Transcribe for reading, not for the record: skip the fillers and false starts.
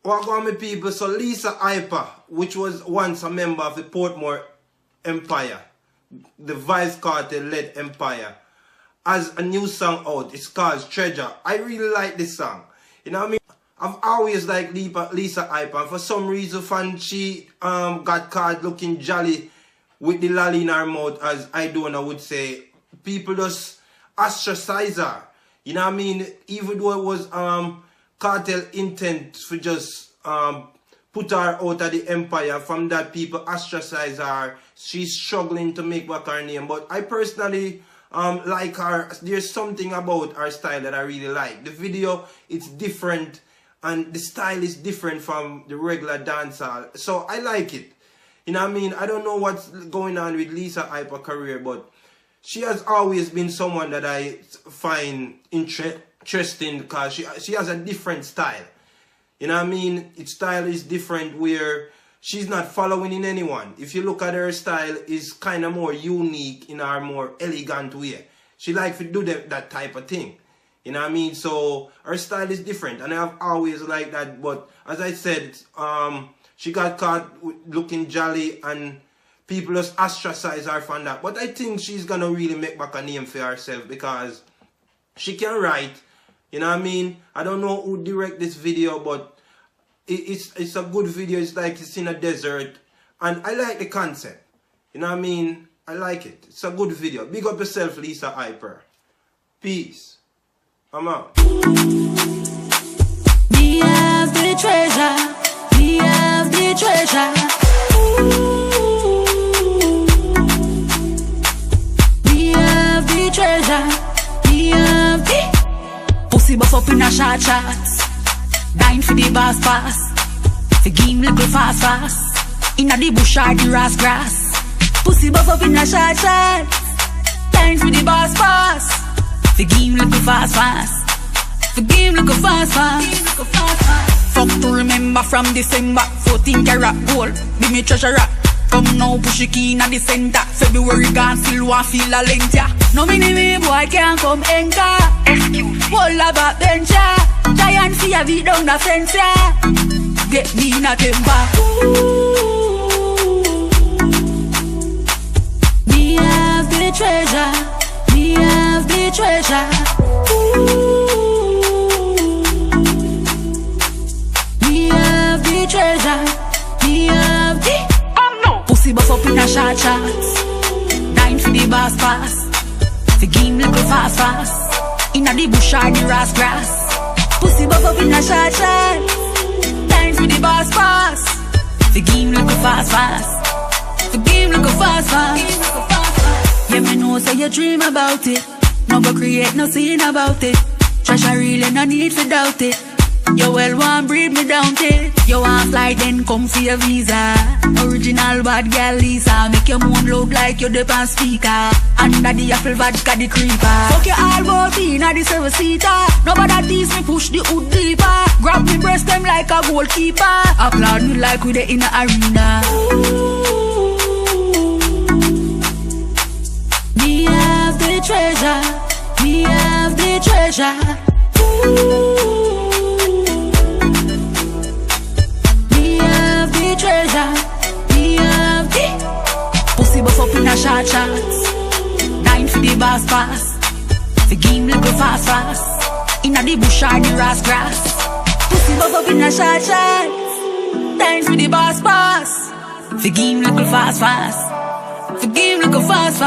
What going me people? So Lisa Hyper, which was once a member of the Portmore Empire, the Vice Cartel-led empire, has a new song out. It's called Treasure. I really like this song. You know what I mean? I've always liked Lisa Hyper, and for some reason she got caught looking jolly with the lolly in her mouth, as I would say. People just ostracize her. You know what I mean? Even though it was cartel intent for just put her out of the empire, from that people ostracize her. She's struggling to make back her name. But I personally like her. There's something about her style that I really like. The video, it's different, and the style is different from the regular dancehall. So I like it. You know what I mean? I don't know what's going on with Lisa Hyper career, but she has always been someone that I find interesting because she has a different style. You know what I mean? Its style is different, where she's not following in anyone. If you look at her style, it's kind of more unique in her more elegant way. She likes to do that type of thing. You know what I mean? So her style is different, and I've always liked that. But as I said, she got caught looking jolly, and people just ostracize her from that. But I think she's going to really make back a name for herself, because she can write. You know what I mean? I don't know who direct this video, but it's a good video. It's like it's in a desert. And I like the concept. You know what I mean? I like it. It's a good video. Big up yourself, Lisa Hyper. Peace. I'm out. We have the treasure. We have the treasure. We have the treasure. We have the pussy buff up in a short shots. Dying for the boss pass. The game little fast. Inna the bush or the grass. Pussy buff up in a short shots. Dying for the boss pass. The game little fast. The game little fast. Fuck to remember from December. 14 karat gold, be me treasure rock. Come now push the key in the center. February gone, still want feel a length, yeah. No mini me boy can't come anchor. Excuse. Whole about bencher. Giant fear beat down the fence, yeah. Get me in a temper. We have the treasure. We have the treasure. We have the treasure. We have the pussy buff up in a short shots. Dying for the boss pass. The game little fast. Inna the bush or the grass. Pussy buff up in a short shots. Dying for the boss pass. The game little fast. The game little fast. Yeah, me know so you dream about it. No go create no scene about it. Treasure really no need to doubt it. You well want breed me down it. You want fly then come for your visa. Original bad girl Lisa. Make your moon load like you the pan speaker. Under the apple vodka the creeper. Fuck you all about in a the 7-seater. Nobody tease me push the hood deeper. Grab me breast them like a goalkeeper. Applaud me like we the in the arena. We have the treasure. We have the treasure. Treasure, we have the pussy buff up in a short shots. Dying for the boss pass. The game little fast. Inna the bush or the grass. Pussy buff up in a short shots. Dying for the boss pass. The game little fast. The game little fast.